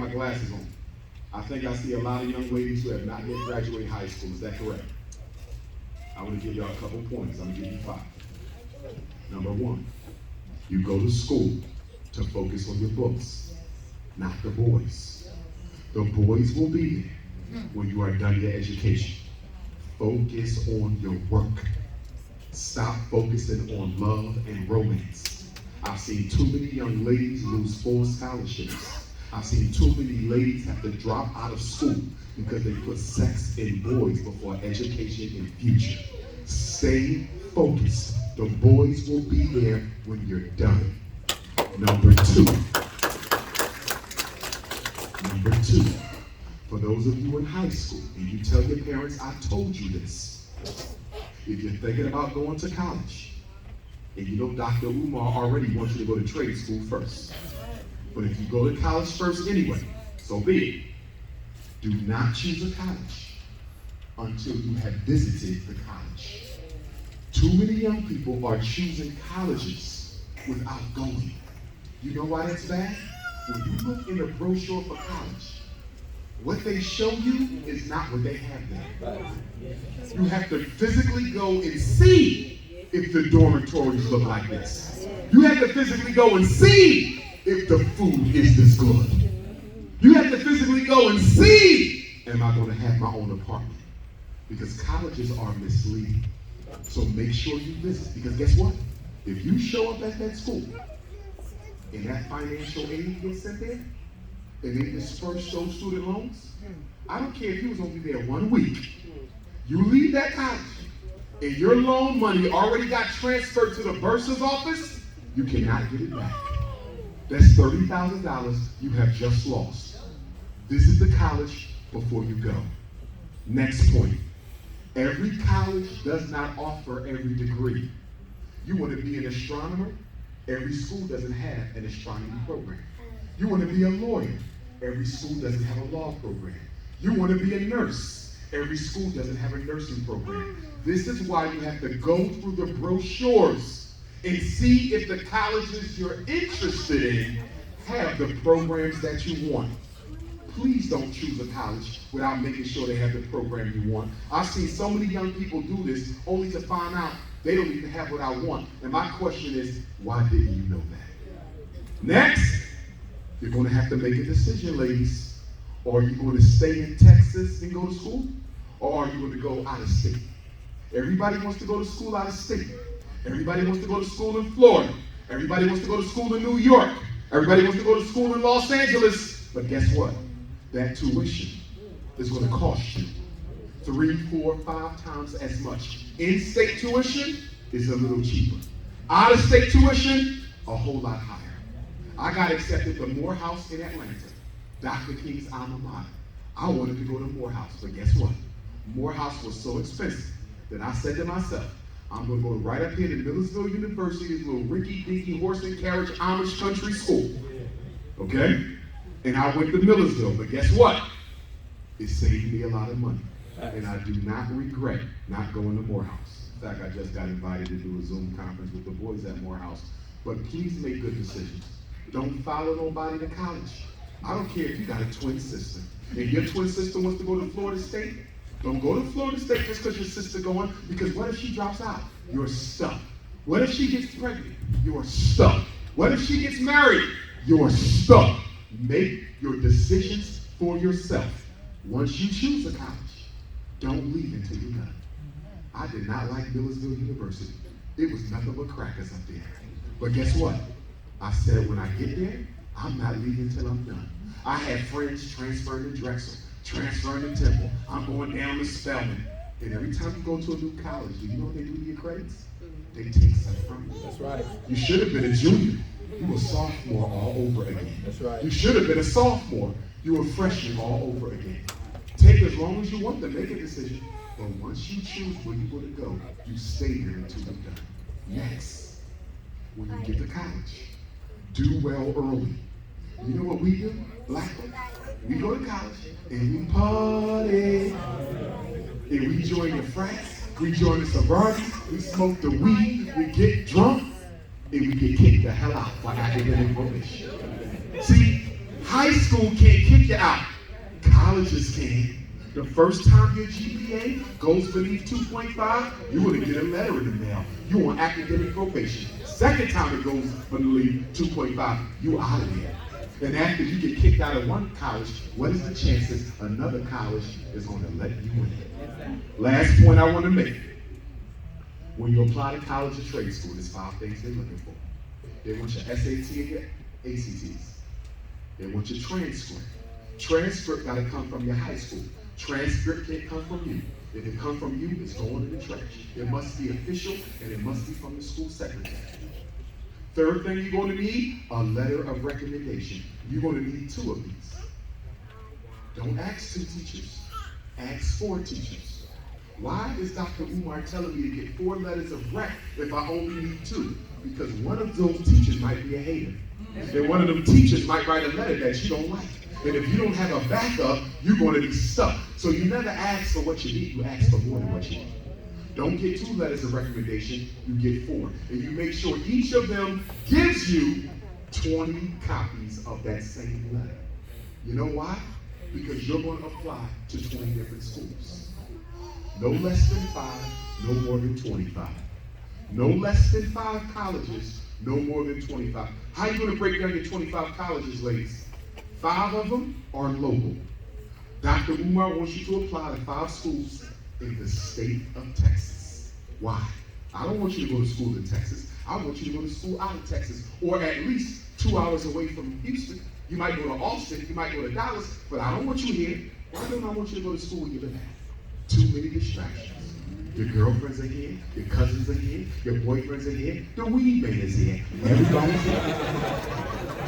my glasses on. I think I see a lot of young ladies who have not yet graduated high school. Is that correct? I want to give y'all a couple points. I'm going to give you 5. Number 1, you go to school to focus on your books, not the boys. The boys will be there when you are done your education. Focus on your work. Stop focusing on love and romance. I've seen too many young ladies lose full scholarships. I've seen too many ladies have to drop out of school because they put sex and boys before education and future. Stay focused. The boys will be there when you're done. Number 2, for those of you in high school, and you tell your parents, I told you this. If you're thinking about going to college, and you know Dr. Umar already wants you to go to trade school first. But if you go to college first anyway, so be it. Do not choose a college until you have visited the college. Too many young people are choosing colleges without going. You know why that's bad? When you look in the brochure for college, what they show you is not what they have there. You have to physically go and see if the dormitories look like this. You have to physically go and see if the food is this good. You have to physically go and see, am I going to have my own apartment? Because colleges are misleading. So make sure you visit. Because guess what? If you show up at that school and that financial aid gets sent there, and they disperse those student loans, I don't care if you was going to be there 1 week. You leave that college, and your loan money already got transferred to the bursar's office, you cannot get it back. That's $30,000 you have just lost. Visit the college before you go. Next point. Every college does not offer every degree. You want to be an astronomer? Every school doesn't have an astronomy program. You want to be a lawyer? Every school doesn't have a law program. You want to be a nurse? Every school doesn't have a nursing program. This is why you have to go through the brochures and see if the colleges you're interested in have the programs that you want. Please don't choose a college without making sure they have the program you want. I've seen so many young people do this only to find out they don't even have what I want. And my question is, why didn't you know that? Next, you're going to have to make a decision, ladies. Are you going to stay in Texas and go to school? Or are you going to go out of state? Everybody wants to go to school out of state. Everybody wants to go to school in Florida. Everybody wants to go to school in New York. Everybody wants to go to school in Los Angeles. But guess what? That tuition is going to cost you 3, 4, 5 times as much. In-state tuition is a little cheaper. Out-of-state tuition, a whole lot higher. I got accepted to Morehouse in Atlanta, Dr. King's alma mater. I wanted to go to Morehouse, but guess what? Morehouse was so expensive that I said to myself, I'm going to go right up here to Millersville University's little rinky-dinky horse and carriage Amish country school. Okay? And I went to Millersville, but guess what? It saved me a lot of money. And I do not regret not going to Morehouse. In fact, I just got invited to do a Zoom conference with the boys at Morehouse. But please make good decisions. Don't follow nobody to college. I don't care if you got a twin sister. If your twin sister wants to go to Florida State, don't go to Florida State just because your sister going, because what if she drops out? You're stuck. What if she gets pregnant? You're stuck. What if she gets married? You're stuck. Make your decisions for yourself. Once you choose a college, don't leave until you're done. I did not like Millersville University. It was nothing but crackers up there. But guess what? I said when I get there, I'm not leaving until I'm done. I had friends transferring to Drexel, transferring to Temple. I'm going down to Spelman. And every time you go to a new college, do you know what they do to your credits? They take some from you. That's right. You should have been a junior. You were a sophomore all over again. That's right. You should have been a sophomore. You were a freshman all over again. Take as long as you want to make a decision. But once you choose where you want to go, you stay there until you're done. Next, when you get to college, do well early. You know what we do? Black folks. We go to college and we party. And we join the frats. We join the sororities. We smoke the weed. We get drunk. And we get kicked the hell out by academic probation. See, High school can't kick you out. Colleges can. The first time your GPA goes beneath 2.5, you're going to get a letter in the mail. You're on academic probation. Second time it goes beneath 2.5, you're out of there. And after you get kicked out of one college, what is the chances another college is going to let you in? Last point I want to make. When you apply to college or trade school, there's 5 things they're looking for. They want your SAT and your ACTs. They want your transcript. Transcript got to come from your high school. Transcript can't come from you. If it comes from you, it's going in the trash. It must be official, and it must be from the school secretary. Third thing you're going to need, a letter of recommendation. You're going to need 2 of these. Don't ask 2 teachers. Ask 4 teachers. Why is Dr. Umar telling me to get 4 letters of rec if I only need 2? Because one of those teachers might be a hater. And one of them teachers might write a letter that you don't like. And if you don't have a backup, you're going to be stuck. So you never ask for what you need, you ask for more than what you need. Don't get 2 letters of recommendation, you get 4. And you make sure each of them gives you 20 copies of that same letter. You know why? Because you're going to apply to 20 different schools. No less than 5, no more than 25. No less than 5 colleges, no more than 25. How are you going to break down your 25 colleges, ladies? 5 of them are local. Dr. Umar wants you to apply to 5 schools in the state of Texas. Why? I don't want you to go to school in Texas. I want you to go to school out of Texas, or at least 2 hours away from Houston. You might go to Austin, you might go to Dallas, but I don't want you here. Why don't I want you to go to school where you live at? Too many distractions. Your girlfriends are here, your cousins are here, your boyfriends are here, the weed man is here, everybody's here.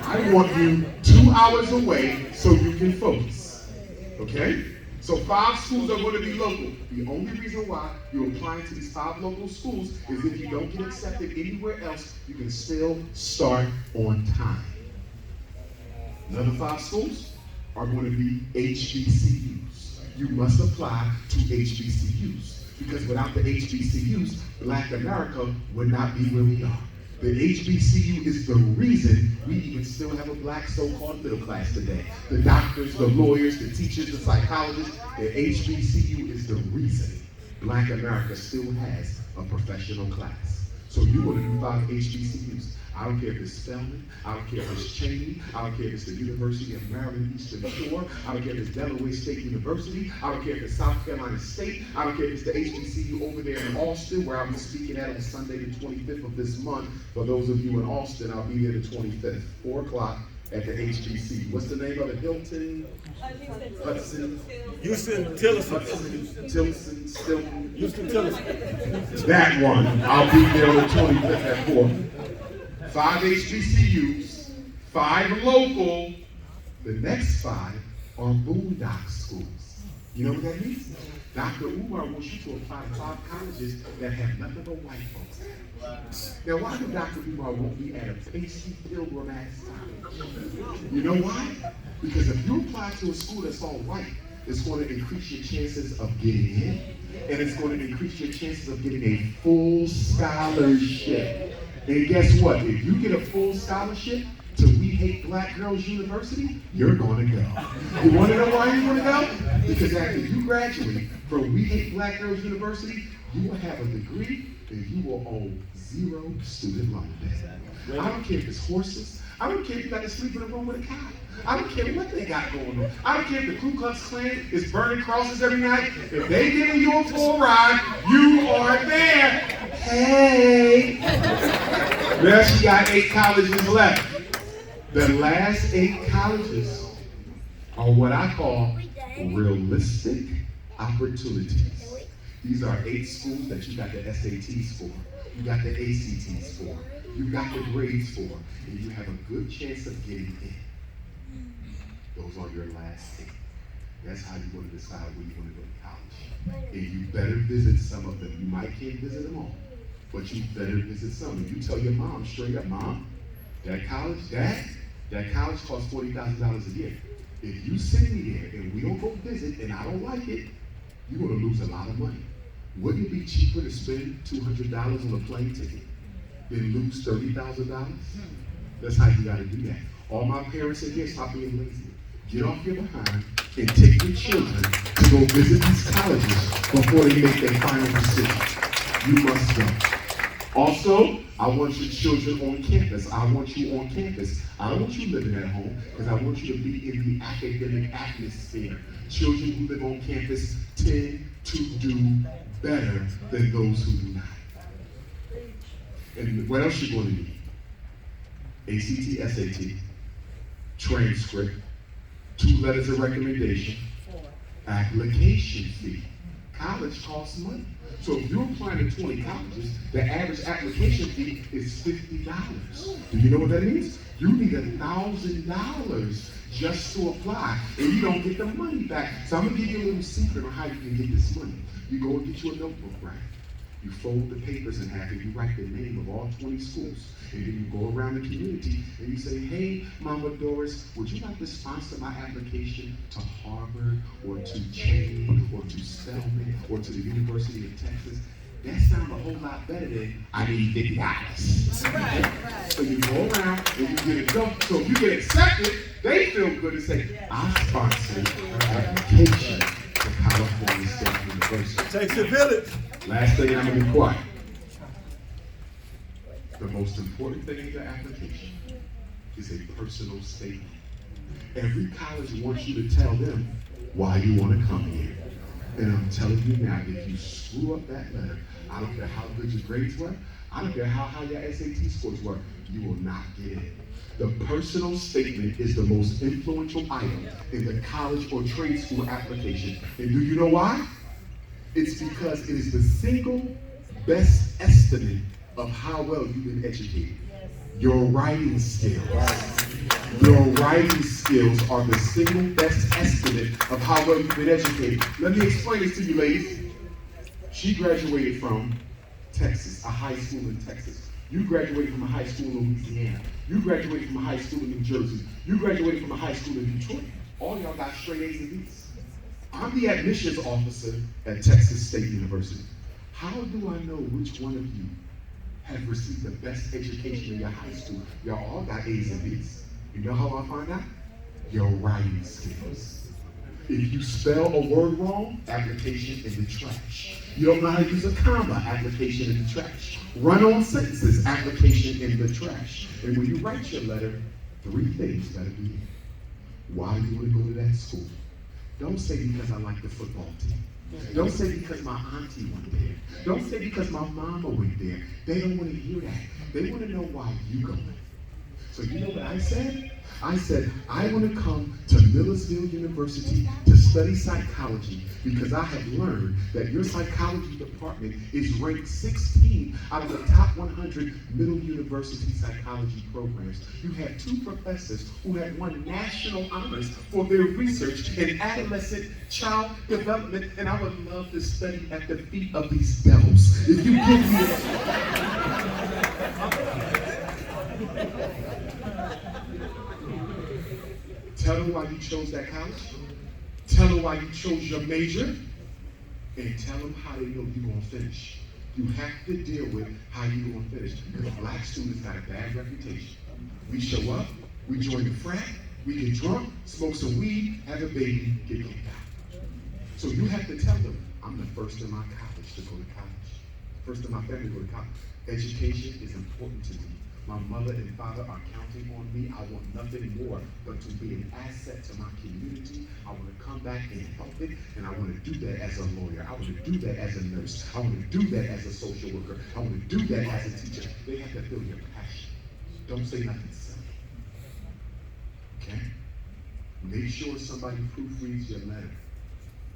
I want you 2 hours away so you can focus, okay? So 5 schools are going to be local. The only reason why you're applying to these 5 local schools is if you don't get accepted anywhere else, you can still start on time. Another 5 schools are going to be HBCUs. You must apply to HBCUs. Because without the HBCUs, Black America would not be where we are. The HBCU is the reason we even still have a black so-called middle class today. The doctors, the lawyers, the teachers, the psychologists, the HBCU is the reason Black America still has a professional class. So you want to do 5 HBCUs. I don't care if it's Spelman, I don't care if it's Cheney, I don't care if it's the University of Maryland Eastern Shore, I don't care if it's Delaware State University, I don't care if it's South Carolina State, I don't care if it's the HBCU over there in Austin, where I'll be speaking at on Sunday the 25th of this month. For those of you in Austin, I'll be there the 25th, 4 o'clock at the HBC. What's the name of it? Hilton? Hudson? Houston, Tillerson. Tilson, Stilton. Houston, Tillerson. That one. I'll be there on the 25th at 4. 5 HBCUs, 5 local. The next 5 are boondock schools. You know what that means? Dr. Umar wants you to apply to 5 colleges that have nothing but white folks at it. Now, why would Dr. Umar want me at a pasty pilgrim ass college? You know why? Because if you apply to a school that's all white, it's going to increase your chances of getting in, and it's going to increase your chances of getting a full scholarship. And guess what? If you get a full scholarship to We Hate Black Girls University, you're going to go. You want to know why you're going to go? Because after you graduate from We Hate Black Girls University, you will have a degree and you will owe 0 student loan debt. I don't care if it's horses. I don't care if you got to sleep in a room with a cow. I don't care what they got going on. I don't care if the Ku Klux Klan is burning crosses every night. If they giving you a full ride, you are there. Hey. Now she got 8 colleges left. The last 8 colleges are what I call realistic opportunities. These are 8 schools that you got the SATs for, you got the ACTs for, you got the grades for, and you have a good chance of getting in. Those are your last 8. That's how you're going to decide where you want to go to college. And you better visit some of them. You might can't visit them all, but you better visit some. And you tell your mom straight up, Mom, that college costs $40,000 a year. If you send me there and we don't go visit and I don't like it, you're going to lose a lot of money. Wouldn't it be cheaper to spend $200 on a plane ticket than lose $30,000? That's how you got to do that. All my parents in here, stop being lazy. Get off your behind and take your children to go visit these colleges before they make their final decision. You must go. Also, I want your children on campus. I want you on campus. I don't want you living at home because I want you to be in the academic atmosphere. Children who live on campus tend to do better than those who do not. And what else you going to need? ACT, SAT, transcript, 2 letters of recommendation, application fee. College costs money. So if you're applying to 20 colleges, the average application fee is $50. Do you know what that means? You need $1,000 just to apply, and you don't get the money back. So I'm gonna give you a little secret on how you can get this money. You go and get you a notebook, right? You fold the papers in half and you write the name of all 20 schools. And then you go around the community and you say, hey, Mama Doris, would you like to sponsor my application to Harvard or to Chang or to Spelman or to the University of Texas? That sounds a whole lot better than I need $50. Right. So you go around and you get it done. So if you get accepted, they feel good and say, I sponsored her application to California State University. Takes a village. Last thing, I'm gonna be quiet. The most important thing in your application is a personal statement. Every college wants you to tell them why you want to come here. And I'm telling you now, if you screw up that letter, I don't care how good your grades were, I don't care how high your SAT scores were, you will not get in. The personal statement is the most influential item in the college or trade school application. And do you know why? It's because it is the single best estimate of how well you've been educated. Your writing skills. Your writing skills are the single best estimate of how well you've been educated. Let me explain this to you, ladies. She graduated from Texas, a high school in Texas. You graduated from a high school in Louisiana. You graduated from a high school in New Jersey. You graduated from a high school in Detroit. All y'all got straight A's and B's. I'm the admissions officer at Texas State University. How do I know which one of you have received the best education in your high school? Y'all all got A's and B's. You know how I find out? Your writing skills. If you spell a word wrong, application in the trash. You don't know how to use a comma, application in the trash. Run-on sentences, application in the trash. And when you write your letter, 3 things better be in. Why do you want to go to that school? Don't say because I like the football team. Don't say because my auntie went there. Don't say because my mama went there. They don't want to hear that. They want to know why you go. So you know what I said? I said, I want to come to Millersville University to study psychology because I have learned that your psychology department is ranked 16 out of the top 100 middle university psychology programs. You have 2 professors who have won national honors for their research in adolescent child development, and I would love to study at the feet of these devils. If you give me Tell them why you chose that college. Tell them why you chose your major. And tell them how they know you're going to finish. You have to deal with how you're going to finish. Because black students got a bad reputation. We show up, we join the frat, we get drunk, smoke some weed, have a baby, get kicked out. So you have to tell them, I'm the first in my college to go to college. First in my family to go to college. Education is important to me. My mother and father are counting on me. I want nothing more but to be an asset to my community. I want to come back and help it, and I want to do that as a lawyer. I want to do that as a nurse. I want to do that as a social worker. I want to do that as a teacher. They have to feel your passion. Don't say nothing silly. Okay? Make sure somebody proofreads your letter.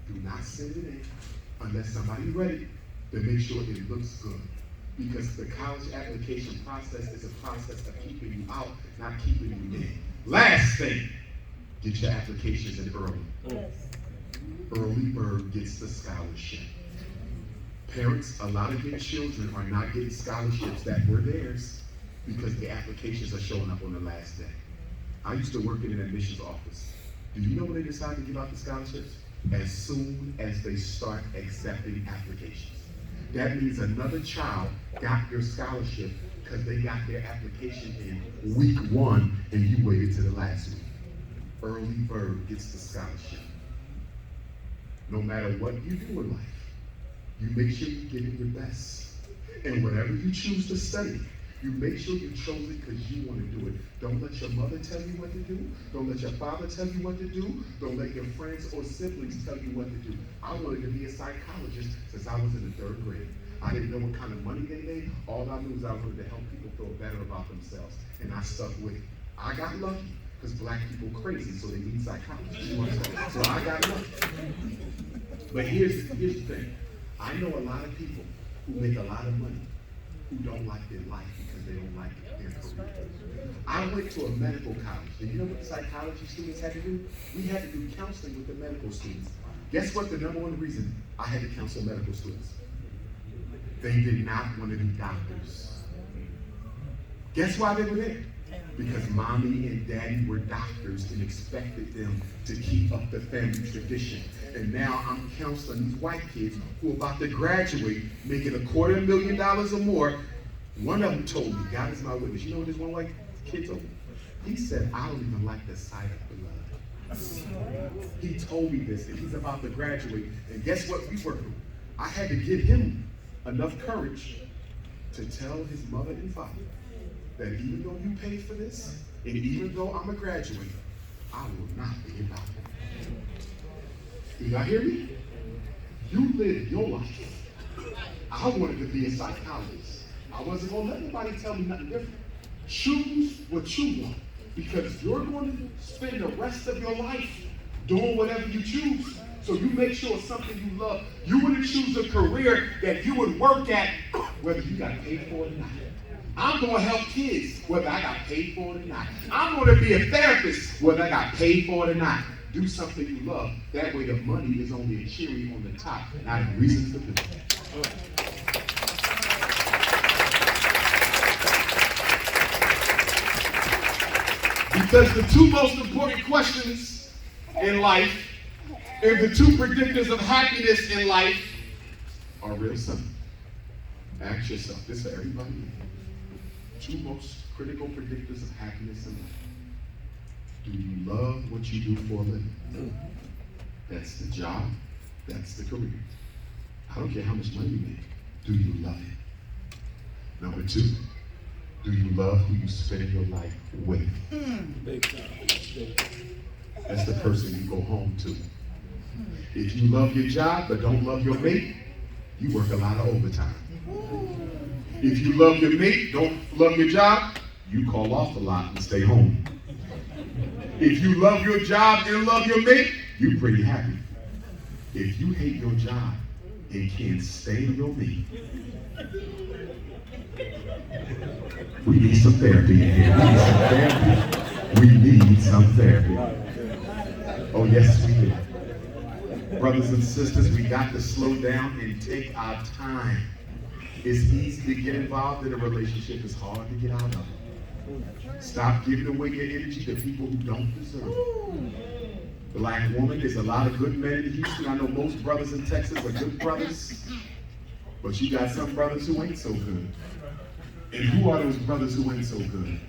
Do not send it in unless somebody read it. Then make sure it looks good. Because the college application process is a process of keeping you out, not keeping you in. Last thing, get your applications in early. Yes. Early bird gets the scholarship. Parents, a lot of your children are not getting scholarships that were theirs because the applications are showing up on the last day. I used to work in an admissions office. Do you know when they decide to give out the scholarships? As soon as they start accepting applications. That means another child got your scholarship because they got their application in week 1 and you waited to the last week. Early bird gets the scholarship. No matter what you do in life, you make sure you give it your best. And whatever you choose to study, you make sure you chose it because you want to do it. Don't let your mother tell you what to do. Don't let your father tell you what to do. Don't let your friends or siblings tell you what to do. I wanted to be a psychologist since I was in the 3rd grade. I didn't know what kind of money they made. All I knew was I wanted to help people feel better about themselves. And I stuck with it. I got lucky because black people crazy, so they need psychologists. You understand? So I got lucky. But here's the thing. I know a lot of people who make a lot of money who don't like their life because they don't like their career. I went to a medical college. Do you know what the psychology students had to do? We had to do counseling with the medical students. Guess what the #1 reason I had to counsel medical students? They did not want to be doctors. Guess why they were there? Because mommy and daddy were doctors and expected them to keep up the family tradition. And now I'm counseling these white kids who are about to graduate, making $250,000 or more. One of them told me, God is my witness. You know what this one white kid told me? He said, I don't even like the sight of blood. He told me this, and he's about to graduate. And guess what we were doing? I had to give him enough courage to tell his mother and father that even though you paid for this, and even though I'm a graduate, I will not be a doctor. Do y'all hear me? You live your life. I wanted to be a psychologist. I wasn't going to let nobody tell me nothing different. Choose what you want, because you're going to spend the rest of your life doing whatever you choose. So you make sure it's something you love. You wouldn't choose a career that you would work at whether you got paid for it or not. I'm going to help kids whether I got paid for it or not. I'm going to be a therapist whether I got paid for it or not. Do something you love. That way the money is only a cherry on the top, not a reason to do it. Because the 2 most important questions in life and the 2 predictors of happiness in life are real simple. Ask yourself, this for everybody. 2 most critical predictors of happiness in life. Do you love what you do for a living? That's the job. That's the career. I don't care how much money you make. Do you love it? Number 2, do you love who you spend your life with? That's the person you go home to. If you love your job but don't love your mate, you work a lot of overtime. If you love your mate, don't love your job, you call off a lot and stay home. If you love your job and love your mate, you're pretty happy. If you hate your job and can't stand your mate, we need some therapy in here. We need some therapy. Oh yes, we do. Brothers and sisters, we got to slow down and take our time. It's easy to get involved in a relationship. It's hard to get out of it. Stop giving away your energy to people who don't deserve it. Black woman, there's a lot of good men in Houston. I know most brothers in Texas are good brothers, but you got some brothers who ain't so good. And who are those brothers who ain't so good?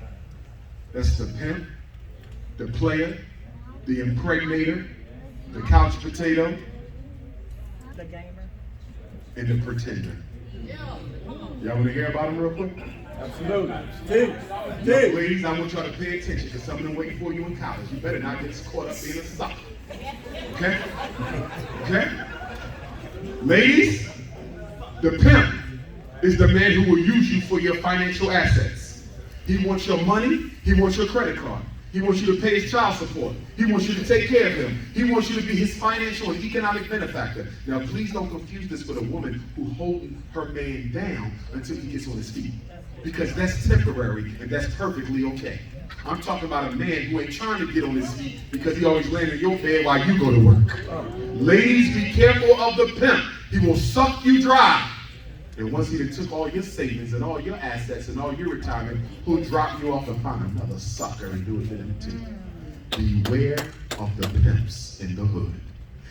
That's the pimp, the player, the impregnator, the couch potato, The gamer. and the pretender. Y'all want to hear about them real quick? Absolutely. Ladies, I want y'all to pay attention to some of them waiting for you in college. You better not get caught up being a sucker. Okay? Okay? Ladies, the pimp is the man who will use you for your financial assets. He wants your money. He wants your credit card. He wants you to pay his child support. He wants you to take care of him. He wants you to be his financial and economic benefactor. Now, please don't confuse this with a woman who's holding her man down until he gets on his feet. Because that's temporary and that's perfectly okay. I'm talking about a man who ain't trying to get on his feet because he always laying in your bed while you go to work. Ladies, be careful of the pimp. He will suck you dry. And once he took all your savings and all your assets and all your retirement, he'll drop you off and find another sucker and do it to them too. Beware of the pimps in the hood.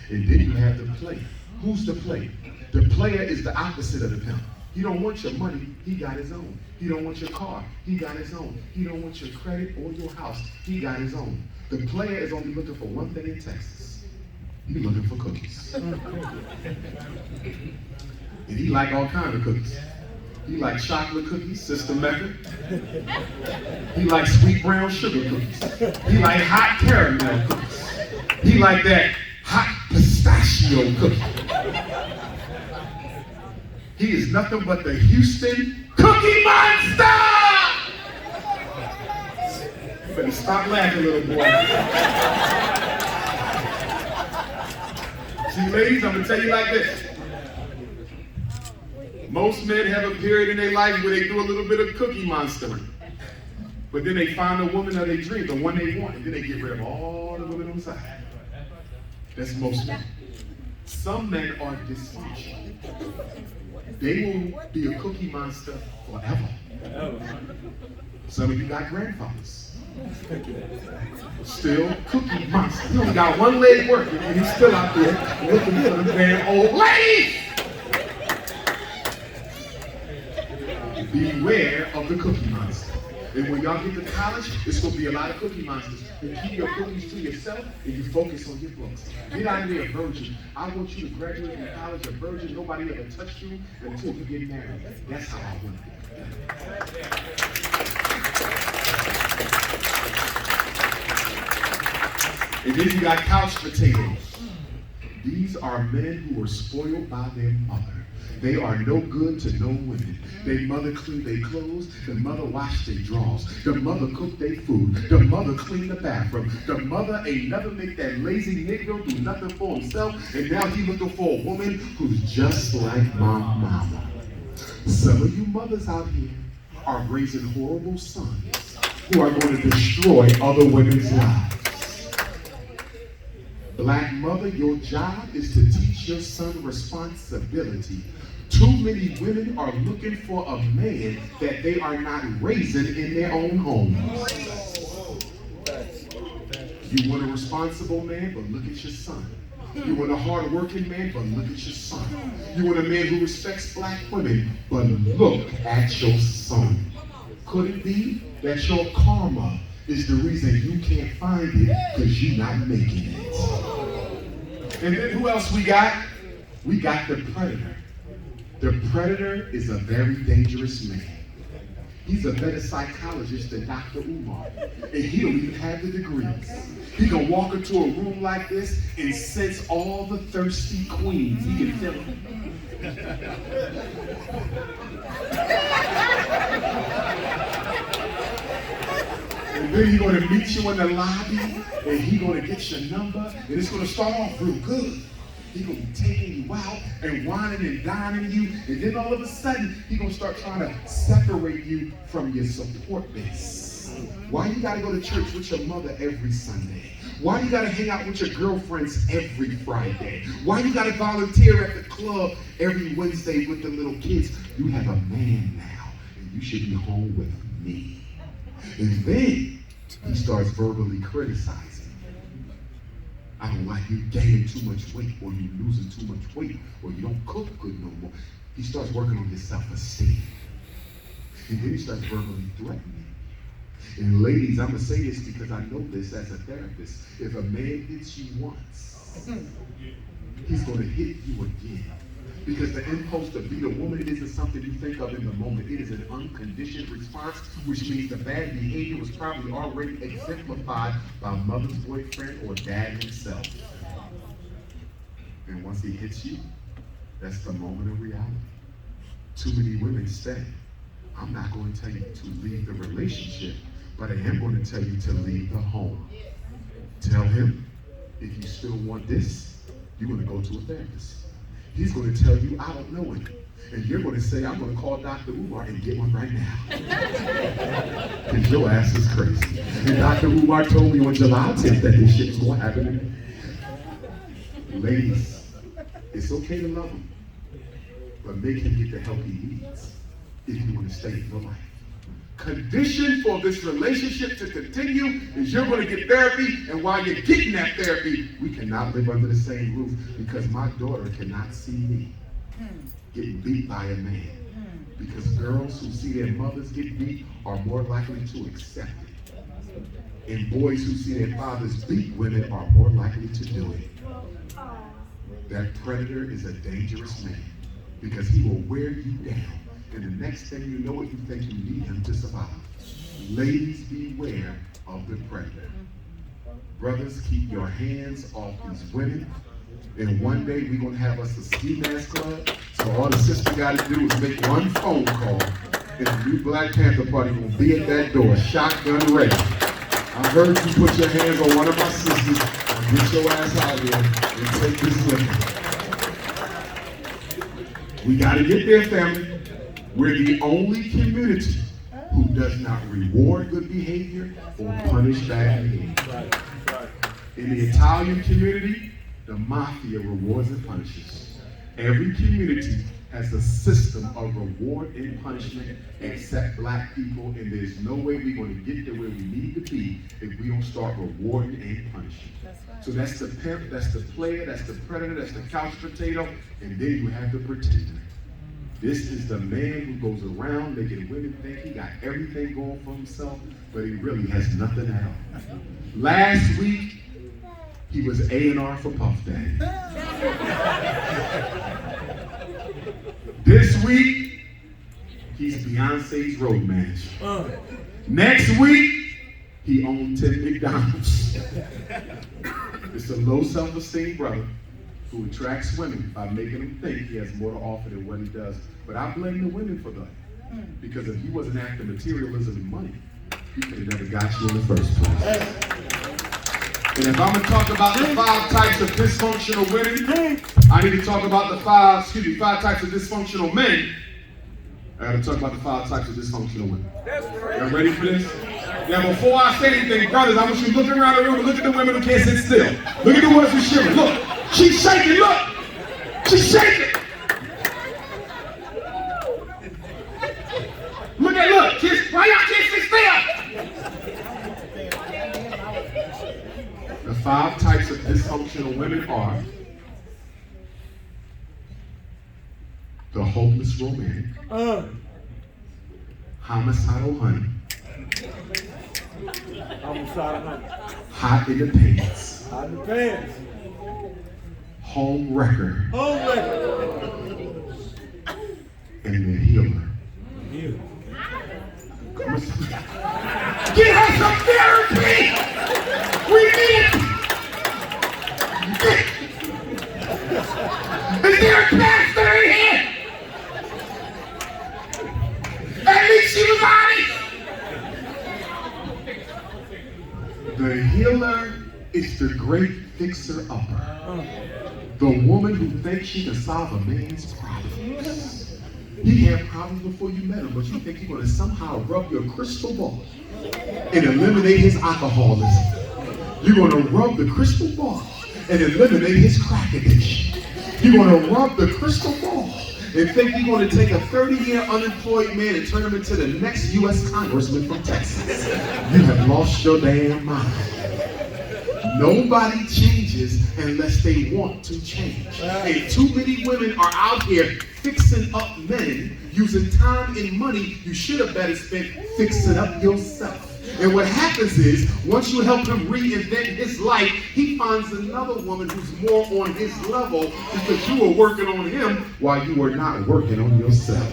And then you have the player. Who's the player? The player is the opposite of the pimp. He don't want your money, he got his own. He don't want your car, he got his own. He don't want your credit or your house, he got his own. The player is only looking for one thing in Texas. He's looking for cookies. And he like all kinds of cookies. He like chocolate cookies, Sister Mecca. He like sweet brown sugar cookies. He like hot caramel cookies. He like that hot pistachio cookie. He is nothing but the Houston Cookie Monster! You better stop laughing, little boy. See, ladies, I'm gonna tell you like this. Most men have a period in their life where they do a little bit of cookie monstering. But then they find the woman of their dream, the one they want, and then they get rid of all the women on the side. That's most men. Some men are dysfunctional. They will be a cookie monster forever. Some of you got grandfathers. Still cookie monster. He only got one leg working and he's still out there looking for the damn old lady. Beware of the cookie monster. And when y'all get to college, it's going to be a lot of cookie monsters. And keep your cookies to yourself and you focus on your books. Get out of there a virgin. I want you to graduate from college a virgin. Nobody ever touched you until you get married. That's how I want it. And then you got couch potatoes. These are men who were spoiled by their mother. They are no good to no women. Their mother cleaned their clothes. The mother washed their drawers. The mother cooked their food. The mother cleaned the bathroom. The mother ain't never make that lazy Negro do nothing for himself. And now he looking for a woman who's just like my mama. Some of you mothers out here are raising horrible sons who are going to destroy other women's lives. Black mother, your job is to teach your son responsibility. Too many women are looking for a man that they are not raising in their own homes. You want a responsible man, but look at your son. You want a hard-working man, but look at your son. You want a man who respects black women, but look at your son. Could it be that your karma is the reason you can't find it because you're not making it? And then who else we got? We got the predator. The predator is a very dangerous man. He's a better psychologist than Dr. Umar. And he don't even have the degrees. He can walk into a room like this and sense all the thirsty queens. He can feel them. And then he's going to meet you in the lobby, and he's going to get your number, and it's going to start off real good. He's going to be taking you out and whining and dining you, and then all of a sudden, he's going to start trying to separate you from your support base. Why you got to go to church with your mother every Sunday? Why you got to hang out with your girlfriends every Friday? Why you got to volunteer at the club every Wednesday with the little kids? You have a man now, and you should be home with me. And then he starts verbally criticizing. I don't like you gaining too much weight, or you losing too much weight, or you don't cook good no more. He starts working on his self-esteem. And then he starts verbally threatening. And ladies, I'm going to say this because I know this as a therapist. If a man hits you once, he's going to hit you again. Because the impulse to beat a woman isn't something you think of in the moment. It is an unconditioned response, which means the bad behavior was probably already exemplified by mother's boyfriend or dad himself. And once he hits you, that's the moment of reality. Too many women say, I'm not going to tell you to leave the relationship, but I am going to tell you to leave the home. Tell him, if you still want this, you're going to go to a therapist. He's going to tell you, I don't know him. And you're going to say, I'm going to call Dr. Umar and get one right now. Because your ass is crazy. And Dr. Umar told me on July 10th that this shit's going to happen. Ladies, it's okay to love him, but make him get the help he needs if you want to stay in your life. Condition for this relationship to continue is you're going to get therapy, and while you're getting that therapy, we cannot live under the same roof because my daughter cannot see me getting beat by a man. Because girls who see their mothers get beat are more likely to accept it. And boys who see their fathers beat women are more likely to do it. That predator is a dangerous man because he will wear you down. And the next thing you know it, you think you need him to survive. Ladies, beware of the predator. Brothers, keep your hands off these women. And one day we're gonna have us a ski mask club. So all the sister gotta do is make one phone call. And the new Black Panther Party gonna be at that door, shotgun ready. I heard you put your hands on one of my sisters and get your ass out here and take this liquor. We gotta get there, family. We're the only community who does not reward good behavior or punish bad behavior. In the Italian community, the mafia rewards and punishes. Every community has a system of reward and punishment except black people, and there's no way we're going to get there where we need to be if we don't start rewarding and punishing. So that's the pimp, that's the player, that's the predator, that's the couch potato, and then you have the pretender. This is the man who goes around making women think he got everything going for himself, but he really has nothing at all. Last week, he was A&R for Puff Daddy. This week, he's Beyonce's road manager. Next week, he owns 10 McDonald's. It's a low self-esteem brother who attracts women by making them think he has more to offer than what he does. But I blame the women for that. Because if he wasn't after materialism and money, he could have never got you in the first place. And if I'm going to talk about the 5 types of dysfunctional women, I need to talk about the 5 types of dysfunctional men. I got to talk about the 5 types of dysfunctional women. Y'all ready for this? Now, before I say anything, brothers, I want you to look around the room and look at the women who can't sit still. Look at the ones who shiver. Look, she's shaking. Look, she's shaking. Look, kids, why y'all can't sit still? The 5 types of dysfunctional women are the hopeless romantic, homicidal honey, hot in the pants, home wrecker, and the healer. Get her some therapy! We need it! Is there a pastor in here? At least she was honest! The healer is the great fixer-upper. The woman who thinks she can solve a man's problems. He had problems before you met him, but you think you're going to somehow rub your crystal ball and eliminate his alcoholism. You're going to rub the crystal ball and eliminate his crack addiction. You're going to rub the crystal ball and think you're going to take a 30-year unemployed man and turn him into the next U.S. congressman from Texas. You have lost your damn mind. Nobody changes unless they want to change. And too many women are out here fixing up men, using time and money you should have better spent fixing up yourself. And what happens is, once you help him reinvent his life, he finds another woman who's more on his level because you were working on him while you were not working on yourself.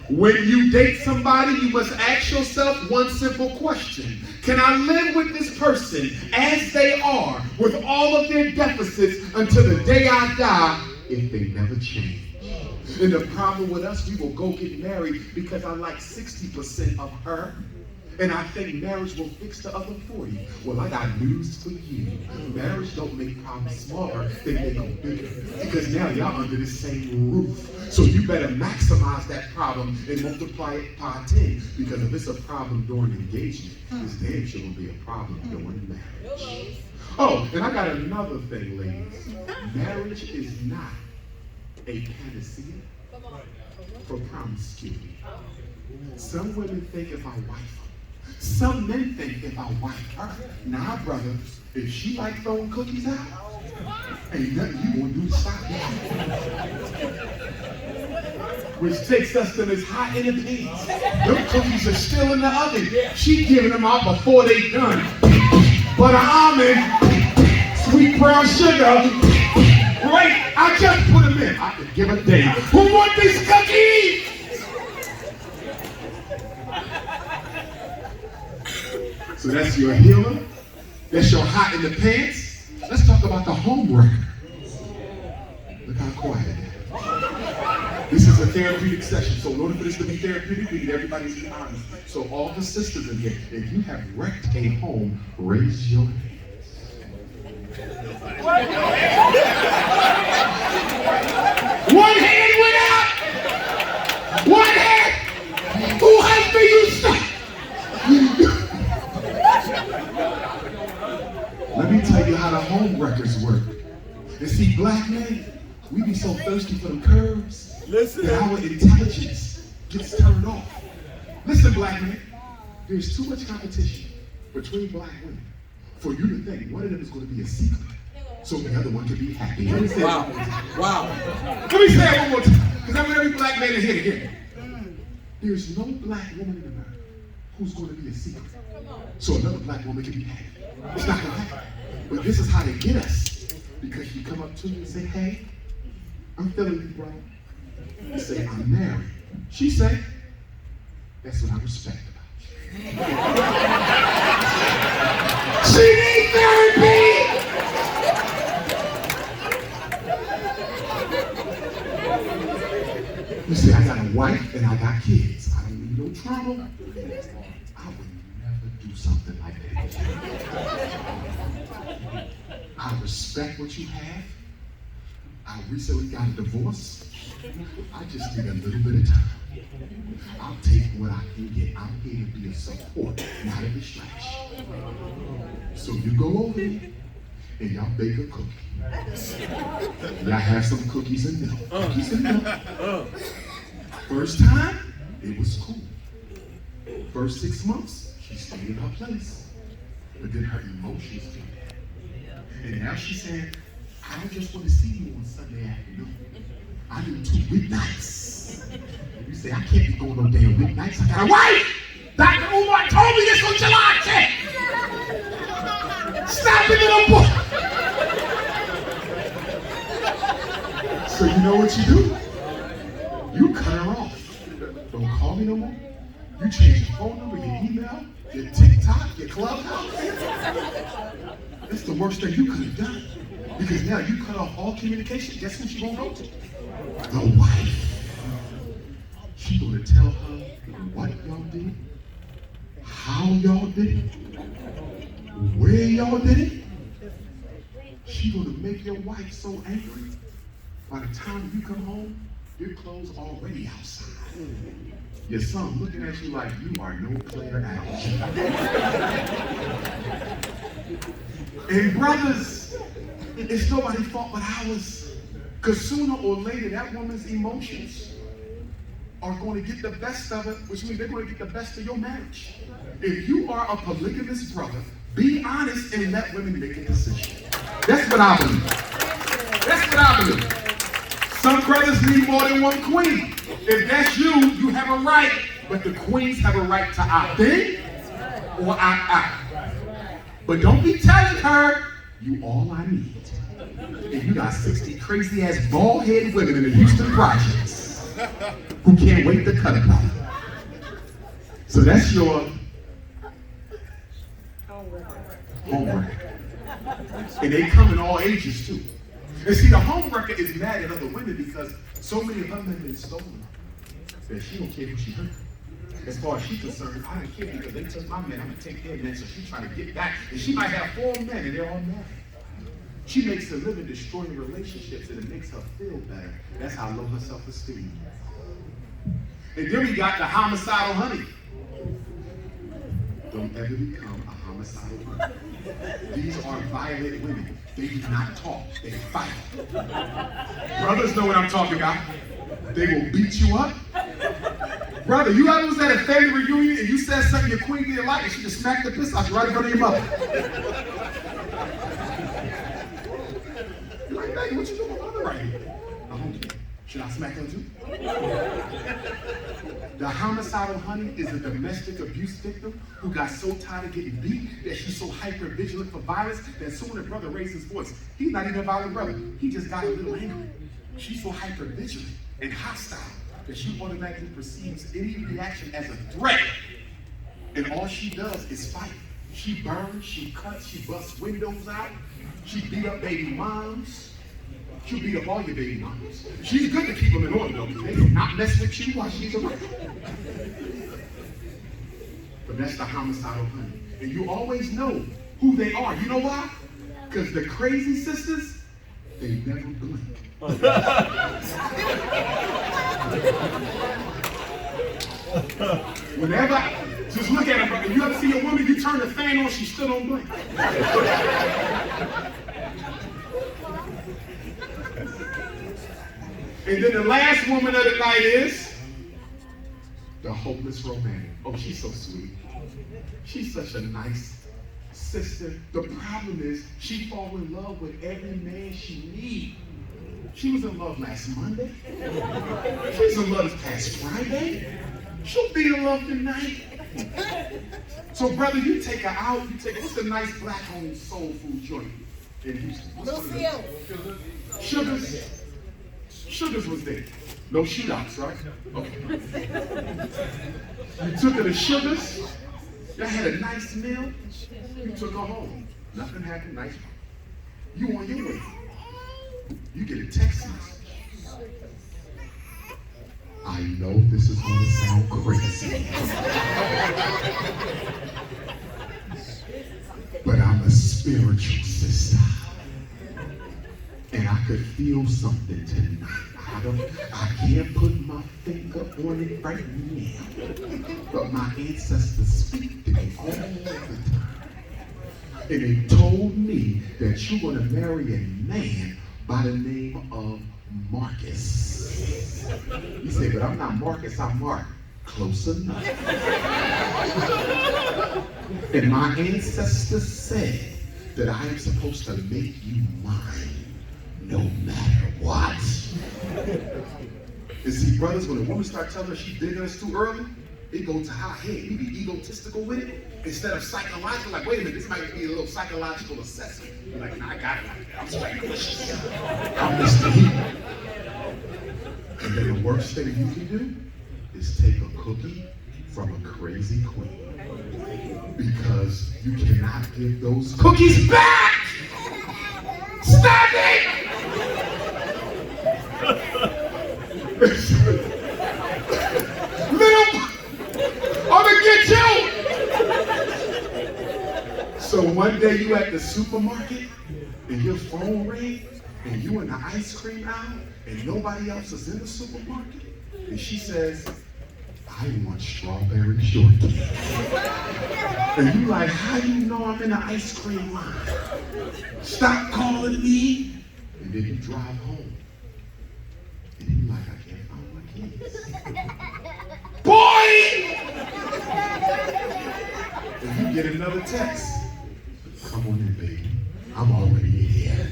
When you date somebody, you must ask yourself one simple question. Can I live with this person as they are, with all of their deficits, until the day I die, if they never change? And the problem with us, we will go get married because I like 60% of her, and I think marriage will fix the other 40. Well, I got news for you. Marriage don't make problems smaller, they make them bigger. Because now y'all under the same roof. So you better maximize that problem and multiply it by 10. Because if it's a problem during engagement, it's damn sure will be a problem during marriage. Oh, and I got another thing, ladies. Marriage is not a panacea for promiscuity. Some women think if I wife her, some men think if I wife her, nah, brother, if she like throwing cookies out, Ain't nothing you gonna do to stop it. Which takes us to this hot in the pants. Them cookies are still in the oven. She giving them out before they done. Butter almond, sweet brown sugar. Right, I just put them in. I could give a damn. Who want these cookies? So that's your healer. That's your hot in the pants. Let's talk about the home wrecker. Look how quiet it is. This is a therapeutic session. So in order for this to be therapeutic, we need everybody to be honest. So all the sisters in here, if you have wrecked a home, raise your hand. One hand went out. One hand. Who has been used? Let me tell you how the home wreckers work. And see, black men, we be so thirsty for the curves that our intelligence gets turned off. Listen, black men, there's too much competition between black women for you to think one of them is going to be a secret so the other one can be happy. Let me say Wow. Wow. Let me say it one more time, because I want every black man in here to hear me. There's no black woman in America who's going to be a secret so another black woman can be happy. It's not going to happen. But this is how they get us. Because you come up to me and say, hey, I'm feeling you, bro. I say, I'm married. She say, that's what I respect about you. She needs therapy! You say, I got a wife and I got kids. I don't need no trouble. I would never do something like that. I respect what you have. I recently got a divorce. I just need a little bit of time. I'll take what I can get. I'm here to be a support, not a distraction. So you go over there and y'all bake a cookie. Y'all have some cookies and milk. Cookies and milk. First time, it was cool. First 6 months, she stayed in her place. But then her emotions came back. And now she's saying, I don't just want to see you on Sunday afternoon. I do 2 weeknights. And you say, I can't be going no damn weeknights. I got a wife! Dr. Umar told me this on July 10th! Stop it, little boy! So you know what you do? You cut her off. Don't call me no more. You change your phone number, your email, your TikTok, your Clubhouse. That's the worst thing you could have done. Because now you cut off all communication. Guess who she won't go to? The wife. She gonna tell her what y'all did, how y'all did it, where y'all did it. She gonna make your wife so angry. By the time you come home, your clothes already outside. Your son looking at you like you are no player at all. And brothers, it's nobody's fault but ours. Because sooner or later, that woman's emotions are going to get the best of it, which means they're going to get the best of your marriage. If you are a polygamous brother, be honest and let women make a decision. That's what I believe. That's what I believe. Some brothers need more than one queen. If that's you, you have a right. But the queens have a right to opt in or opt out. But don't be telling her, you all I need. And you got 60 crazy ass bald headed women in the Houston projects who can't wait to cut about it. So that's your homework. And they come in all ages too. And see, the homewrecker is mad at other women because so many of her men have been stolen that she don't care who she hurt. As far as she's concerned, I don't care because they took my men, I'm gonna take their men, so she's trying to get back. And she might have 4 men and they're all married. She makes a living destroying relationships and it makes her feel better. That's how low her self-esteem is. And then we got the homicidal honey. Don't ever become a homicidal honey. These are violent women. They do not talk, they fight. Brothers know what I'm talking about. They will beat you up. Brother, you ever was at a family reunion and you said something your queen didn't like and she just smacked the piss out you right in front of your mother? You're like, smack her too. The homicidal honey is a domestic abuse victim who got so tired of getting beat that she's so hyper vigilant for violence that soon her brother raised his voice. He's not even a violent brother. He just got a little angry. She's so hyper vigilant and hostile that she automatically perceives any reaction as a threat. And all she does is fight. She burns, she cuts, she busts windows out. She beat up baby moms. She'll beat up all your baby moms. She's good to keep them in order, though. They do not mess with you while she's around. But that's the homicidal honey. And you always know who they are. You know why? Because the crazy sisters, they never blink. Whenever, just look at her, brother. You ever see a woman, you turn the fan on, she still don't blink. And then the last woman of the night is the hopeless romantic. Oh, she's so sweet. She's such a nice sister. The problem is she falls in love with every man she needs. She was in love last Monday. She's in love this past Friday. She'll be in love tonight. So, brother, you take her out. What's a nice black-owned soul food joint in Houston? Sugars. Sugars was there. No shootouts, right? Okay. You took her to Sugars. Y'all had a nice meal. You took her home. Nothing happened. Nice. You on your way. You get a text message. I know this is going to sound crazy, but I'm a spiritual sister. And I could feel something tonight. I can't put my finger on it right now. But my ancestors speak to me all the time. And they told me that you're going to marry a man by the name of Marcus. You say, but I'm not Marcus, I'm Mark. Close enough. And my ancestors said that I am supposed to make you mine. No matter what. And see, brothers, when a woman starts telling her she's digging us too early, it goes to her head. We be egotistical with it instead of psychological. Like, wait a minute, this might be a little psychological assessment. You're like, nah, I got it like that. I'm psychologist. I'm Mr. He. And then the worst thing you can do is take a cookie from a crazy queen. Because you cannot give those cookies back! Stop it! Little, I'm gonna get you! So one day you at the supermarket and your phone rings and you in the ice cream aisle and nobody else is in the supermarket and she says, I want strawberry shortcake. And you like, how do you know I'm in the ice cream line? Stop calling me. And then you drive home. And you like, I can't find my keys. Boy! And you get another text. Come on in, baby. I'm already in here.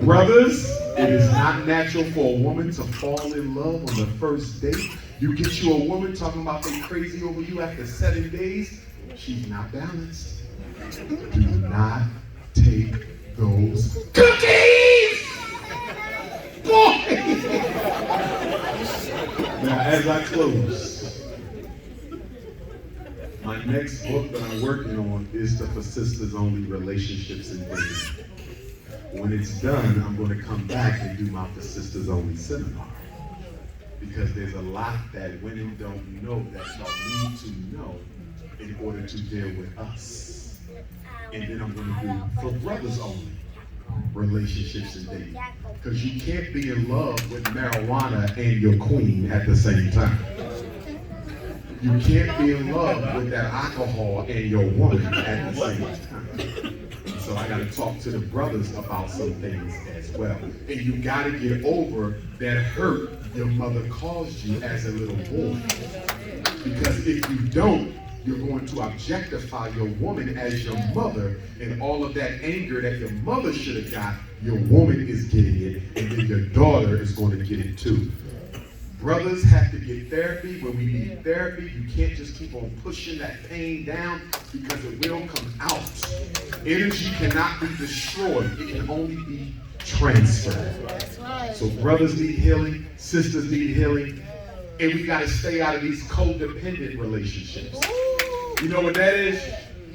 Brothers, it is not natural for a woman to fall in love on the first date. You get you a woman talking about they crazy over you after 7 days, she's not balanced. Do not take those cookies! Boy! Now, as I close, my next book that I'm working on is the For Sisters Only Relationships and Dating. When it's done, I'm going to come back and do my For Sisters Only seminar. Because there's a lot that women don't know that y'all need to know in order to deal with us. And then I'm going to do For Brothers Only Relationships and Dating. Because you can't be in love with marijuana and your queen at the same time. You can't be in love with that alcohol and your woman at the same time. So I got to talk to the brothers about some things as well. And you got to get over that hurt your mother caused you as a little boy. Because if you don't, you're going to objectify your woman as your mother, and all of that anger that your mother should have got your woman is getting it, and then your daughter is going to get it too. Brothers have to get therapy. When we need therapy, you can't just keep on pushing that pain down because it will come out. Energy cannot be destroyed. It can only be transferred. So brothers need healing, sisters need healing, and we got to stay out of these codependent relationships. You know what that is?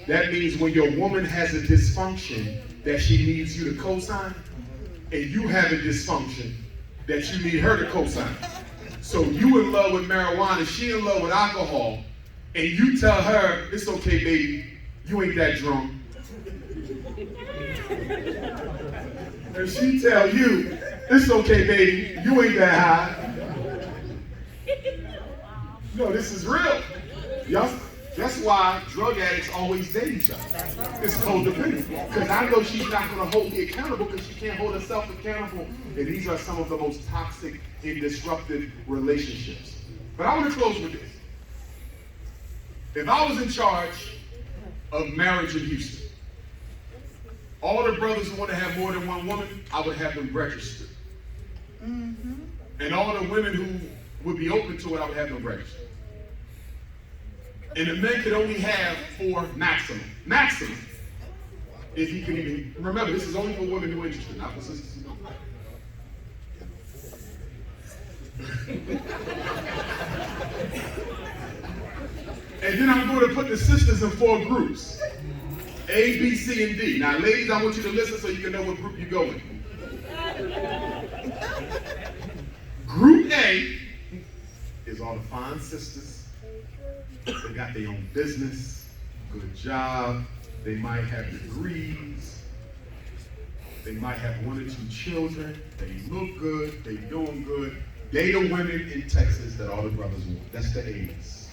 That means when your woman has a dysfunction that she needs you to co-sign, and you have a dysfunction that you need her to co-sign. So you in love with marijuana, she in love with alcohol, and you tell her, it's okay, baby, you ain't that drunk. And she tell you, it's okay, baby, you ain't that high. No, this is real. That's why drug addicts always date each other. It's codependent. Because I know she's not going to hold me accountable because she can't hold herself accountable. And these are some of the most toxic and disruptive relationships. But I want to close with this. If I was in charge of marriage in Houston, all the brothers who want to have more than one woman, I would have them registered. And all the women who would be open to it, I would have them registered. And the men could only have 4 maximum. Maximum. If he can even, remember, this is only for women who are interested, not for sisters who don't. And then I'm going to put the sisters in 4 groups. A, B, C, and D. Now, ladies, I want you to listen so you can know what group you're going. Group A is all the fine sisters. They got their own business, good job. They might have degrees. They might have 1 or 2 children. They look good. They doing good. They the women in Texas that all the brothers want. That's the A's.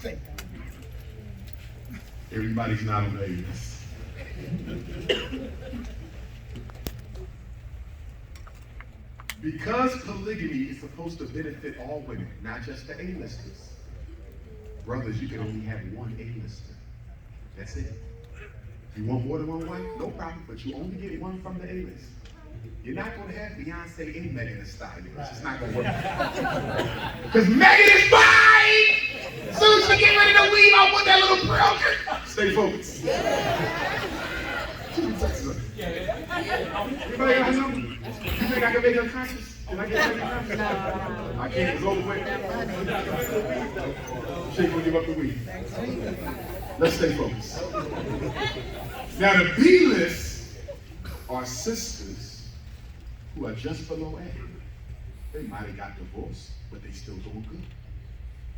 Everybody's not on the A's. Because polygamy is supposed to benefit all women, not just the A-listers. Brothers, you can only have 1 A-lister. That's it. If you want more than 1 wife, no problem, but you only get 1 from the A-list. You're not going to have Beyonce and Megan Thee Stallion. It's just not going to work. Because Megan is fine! As soon as she get ready to leave, I want that little pearl skirt. Stay focused. Anybody got her number? You think I can make her conscious? Can I get her conscious? No. I can't. It's overweight. She ain't gonna give up the weed. Let's stay focused. Now the B list are sisters who are just below A. They might have got divorced, but they still doing good.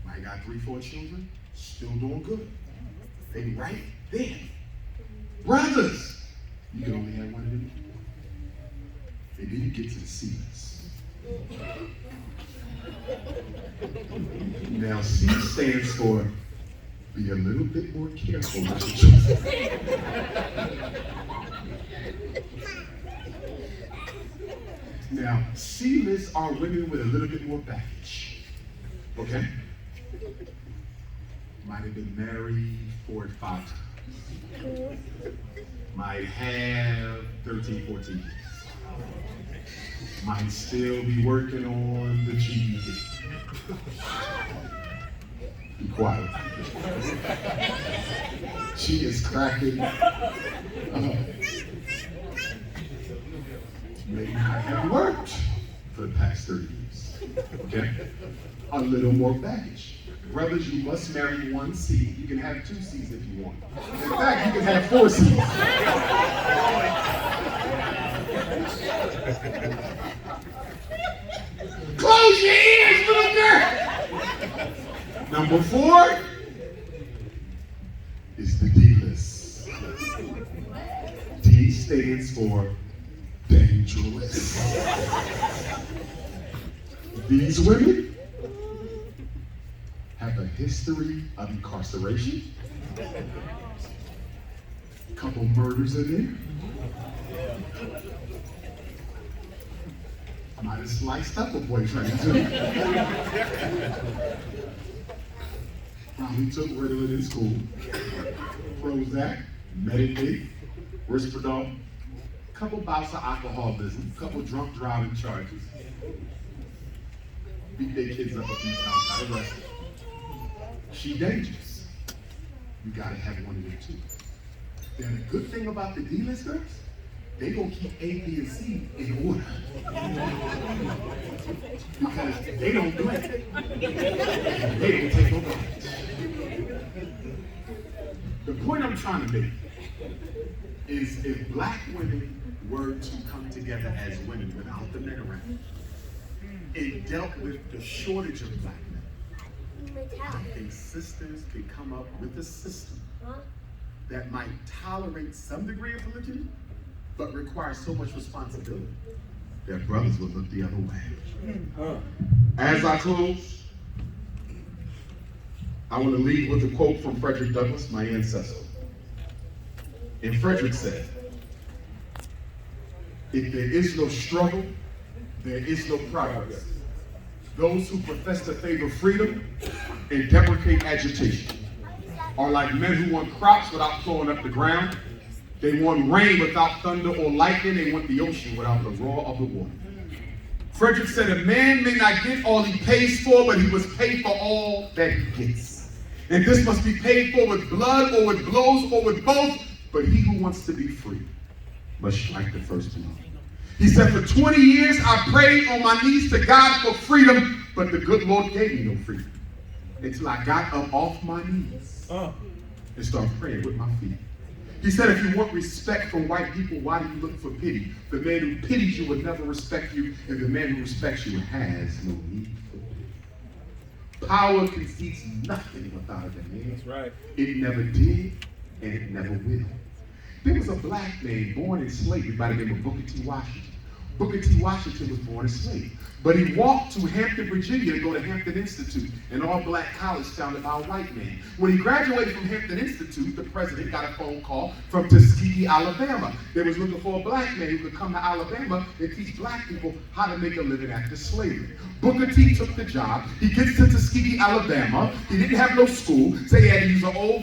Might have got 3, 4 children, still doing good. They right there. Brothers, you can only have 1 of them. And then you get to the C list. Now C stands for be a little bit more careful with your children. Now, C lists are women with a little bit more baggage. Okay? Might have been married 4 or 5 times. Might have 13, 14 years. Might still be working on the GED. Be quiet. She is cracking up. Maybe I have worked for the past 30 years. Okay? A little more baggage. Brothers, you must marry 1 C. You can have 2 C's if you want. In fact, you can have 4 C's. Close your ears, little girl. Number 4 is the D list. D stands for dangerous. These women have a history of incarceration, a couple murders in there. Might have sliced up a boyfriend too. Probably took Ritalin in school. Prozac, Medicaid, Risperdal. couple bouts of alcoholism, couple drunk driving charges. Beat their kids up a few times, got arrested. She dangerous. You gotta have one of them too. Then the good thing about the D-list girls, they gonna keep A, B, and C in order. Because they don't do it. They don't take no garbage. The point I'm trying to make is if black women were to come together as women without the men around, it dealt with the shortage of black men. I think sisters could come up with a system that might tolerate some degree of polygyny, but requires so much responsibility that brothers would look the other way. As I close, I want to leave with a quote from Frederick Douglass, my ancestor. And Frederick said, if there is no struggle, there is no progress. Those who profess to favor freedom and deprecate agitation are like men who want crops without plowing up the ground. They want rain without thunder or lightning. They want the ocean without the roar of the water. Frederick said, a man may not get all he pays for, but he was paid for all that he gets. And this must be paid for with blood or with blows or with both, but he who wants to be free must strike the first blow. He said, for 20 years I prayed on my knees to God for freedom, but the good Lord gave me no freedom until I got up off my knees and started praying with my feet. He said, if you want respect from white people, why do you look for pity? The man who pities you will never respect you, and the man who respects you has no need for pity. Power concedes nothing without a demand. That's right. It never did, and it never will. There was a black man born in slavery by the name of Booker T. Washington. Booker T. Washington was born a slave, but he walked to Hampton, Virginia to go to Hampton Institute, an all-black college founded by a white man. When he graduated from Hampton Institute, the president got a phone call from Tuskegee, Alabama. They was looking for a black man who could come to Alabama and teach black people how to make a living after slavery. Booker T took the job. He gets to Tuskegee, Alabama. He didn't have no school, so he had to use an old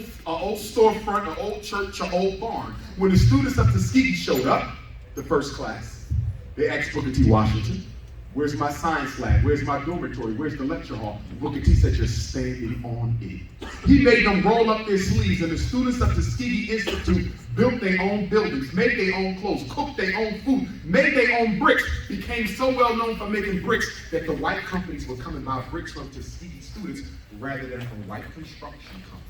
storefront, an old church, an old barn. When the students of Tuskegee showed up, the first class, they asked Booker T. Washington, where's my science lab? Where's my dormitory? Where's the lecture hall? Booker T said, you're standing on it. He made them roll up their sleeves, and the students of Tuskegee Institute built their own buildings, made their own clothes, cooked their own food, made their own bricks, became so well known for making bricks that the white companies would come and buy bricks from Tuskegee students rather than from white construction companies.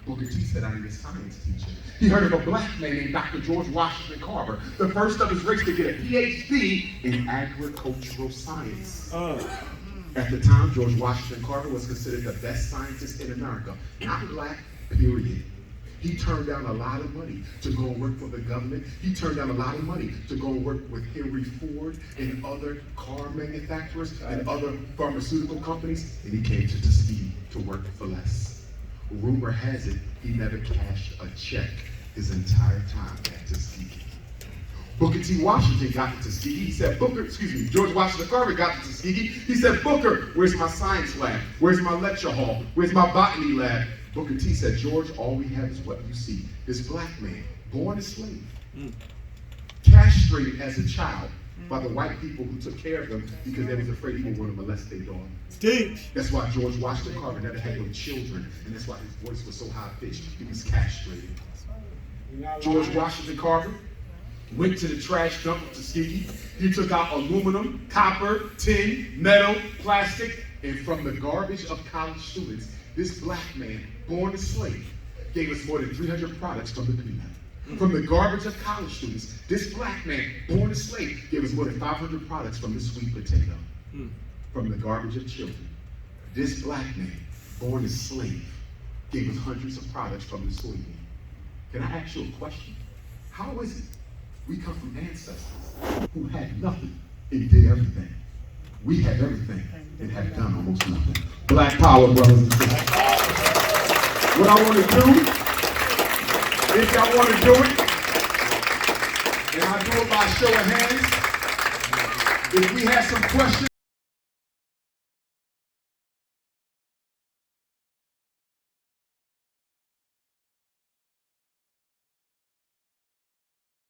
Booker T said, I need a science teacher. He heard of a black man named Dr. George Washington Carver, the first of his race to get a PhD in agricultural science. At the time, George Washington Carver was considered the best scientist in America, not black, period. He turned down a lot of money to go and work for the government. He turned down a lot of money to go and work with Henry Ford and other car manufacturers and other pharmaceutical companies, and he came to Tuskegee to work for less. Rumor has it, he never cashed a check his entire time at Tuskegee. Booker T. Washington got to Tuskegee. He said, George Washington Carver got to Tuskegee. He said, Booker, where's my science lab? Where's my lecture hall? Where's my botany lab? Booker T said, George, all we have is what you see. This black man, born a slave, castrated as a child by the white people who took care of him because they was afraid he would want to molest their daughter. That's why George Washington Carver never had no children, and that's why his voice was so high-pitched. He was castrated. George Washington Carver went to the trash dump of Tuskegee. He took out aluminum, copper, tin, metal, plastic, and from the garbage of college students, this black man, born a slave, gave us more than 300 products from the peanut. From the garbage of college students, this black man, born a slave, gave us more than 500 products from the sweet potato. From the garbage of children, this black man, born a slave, gave us hundreds of products from the soybean. Can I ask you a question? How is it we come from ancestors who had nothing and did everything? We have everything and have done almost nothing. Black power, brothers and sisters. What I want to do, if y'all want to do it, and I do it by show of hands, if we have some questions,